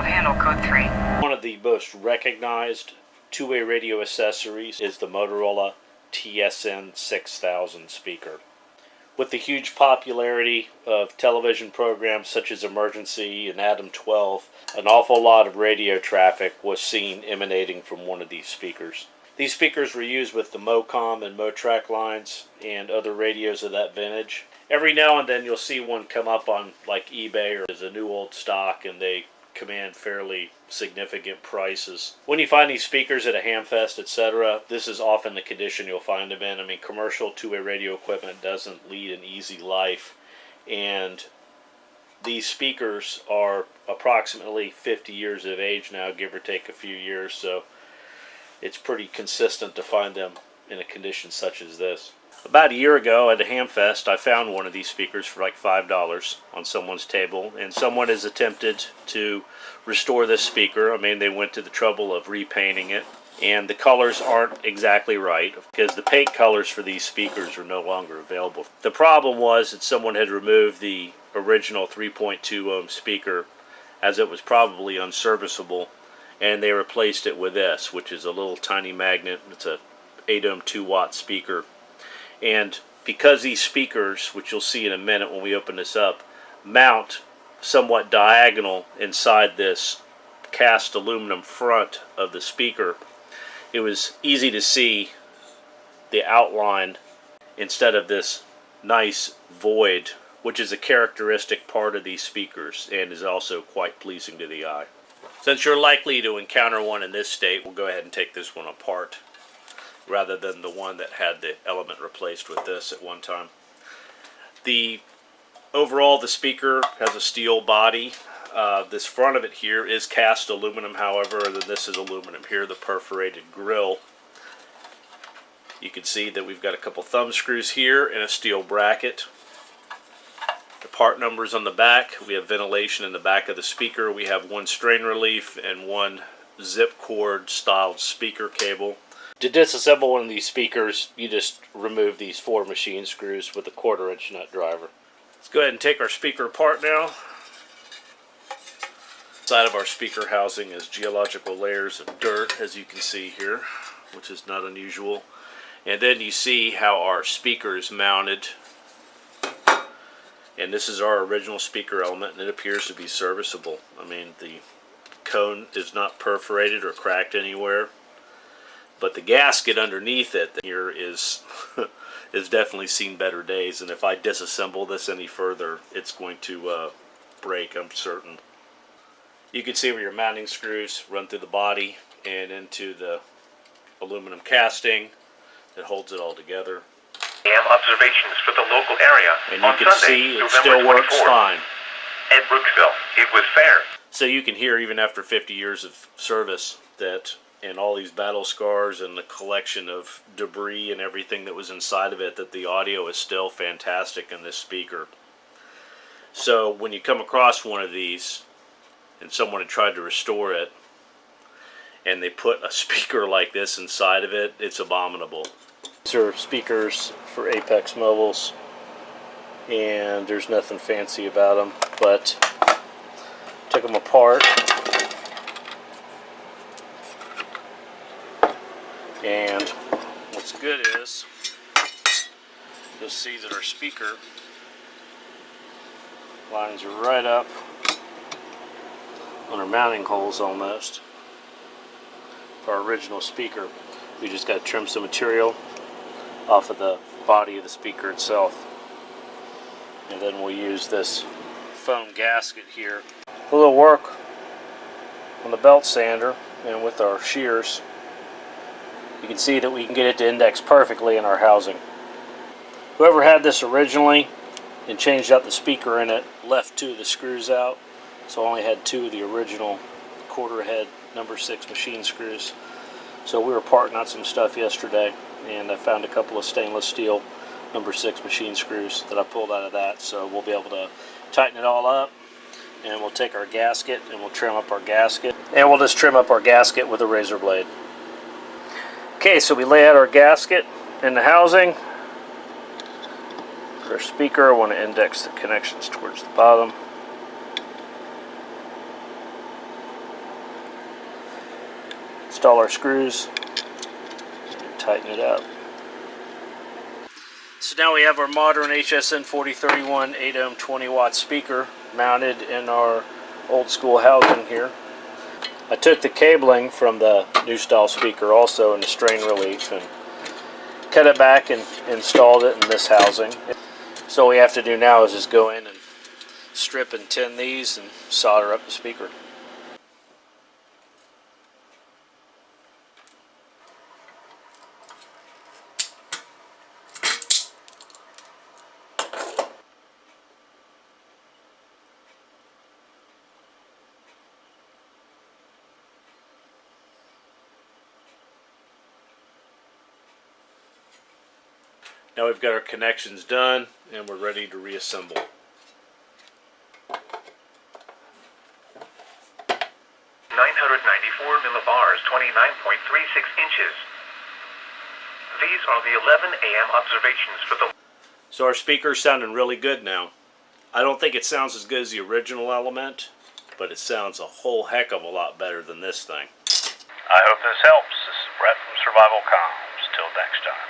Handle code 3. One of the most recognized two-way radio accessories is the Motorola TSN6000 speaker. With the huge popularity of television programs such as Emergency and Adam 12, an awful lot of radio traffic was seen emanating from one of these speakers. These speakers were used with the Mocom and Motrac lines and other radios of that vintage. Every now and then you'll see one come up on like eBay or as a new old stock, and they command fairly significant prices. When you find these speakers at a hamfest, etc., this is often the condition you'll find them in. I mean, commercial two-way radio equipment doesn't lead an easy life, and these speakers are approximately 50 years of age now, give or take a few years, so it's pretty consistent to find them in a condition such as this. About a year ago at a hamfest, I found one of these speakers for like $5 on someone's table, and someone has attempted to restore this speaker. I mean, they went to the trouble of repainting it, and the colors aren't exactly right because the paint colors for these speakers are no longer available. The problem was that someone had removed the original 3.2 ohm speaker, as it was probably unserviceable, and they replaced it with this, which is a little tiny magnet. It's a 8 ohm 2 watt speaker. And because these speakers, which you'll see in a minute when we open this up, mount somewhat diagonal inside this cast aluminum front of the speaker, it was easy to see the outline instead of this nice void, which is a characteristic part of these speakers and is also quite pleasing to the eye. Since you're likely to encounter one in this state, we'll go ahead and take this one apart, rather than the one that had the element replaced with this at one time. Overall, the speaker has a steel body. This front of it here is cast aluminum, however, and then this is aluminum here, the perforated grill. You can see that we've got a couple thumb screws here and a steel bracket. The part numbers on the back. We have ventilation in the back of the speaker. We have one strain relief and one zip cord styled speaker cable. To disassemble one of these speakers, you just remove these 4 machine screws with a 1/4 inch nut driver. Let's go ahead and take our speaker apart now. Inside of our speaker housing is geological layers of dirt, as you can see here, which is not unusual. And then you see how our speaker is mounted. And this is our original speaker element, and it appears to be serviceable. I mean, the cone is not perforated or cracked anywhere. But the gasket underneath it here is definitely seen better days, and if I disassemble this any further, it's going to break, I'm certain. You can see where your mounting screws run through the body and into the aluminum casting that holds it all together. Observations for the local area. And you can see it still works fine. At Brooksville, it was fair. So you can hear, even after 50 years of service, that and all these battle scars and the collection of debris and everything that was inside of it, that the audio is still fantastic in this speaker. So when you come across one of these and someone had tried to restore it and they put a speaker like this inside of it, it's abominable. These are speakers for Apex mobiles, and there's nothing fancy about them, but took them apart. And what's good is you'll see that our speaker lines right up on our mounting holes almost for our original speaker. We just got to trim some material off of the body of the speaker itself, and then we'll use this foam gasket here. A little work on the belt sander and with our shears, you can see that we can get it to index perfectly in our housing. Whoever had this originally and changed out the speaker in it left 2 of the screws out, so I only had 2 of the original 1/4 head number 6 machine screws. So we were parting out some stuff yesterday, and I found a couple of stainless steel number 6 machine screws that I pulled out of that, so we'll be able to tighten it all up, and we'll take our gasket and we'll trim up our gasket, and we'll just trim up our gasket with a razor blade. Okay, so we lay out our gasket in the housing. For our speaker, I want to index the connections towards the bottom. Install our screws and tighten it up. So now we have our modern HSN4031 8-ohm 20-watt speaker mounted in our old school housing here. I took the cabling from the new style speaker also in the strain relief and cut it back and installed it in this housing. So all we have to do now is just go in and strip and tin these and solder up the speaker. Now we've got our connections done and we're ready to reassemble. 994 millibars, 29.36 inches. These are the 11 a.m. observations for the... So our speaker's sounding really good now. I don't think it sounds as good as the original Element, but it sounds a whole heck of a lot better than this thing. I hope this helps. This is Brett from SurvivalComms. Till next time.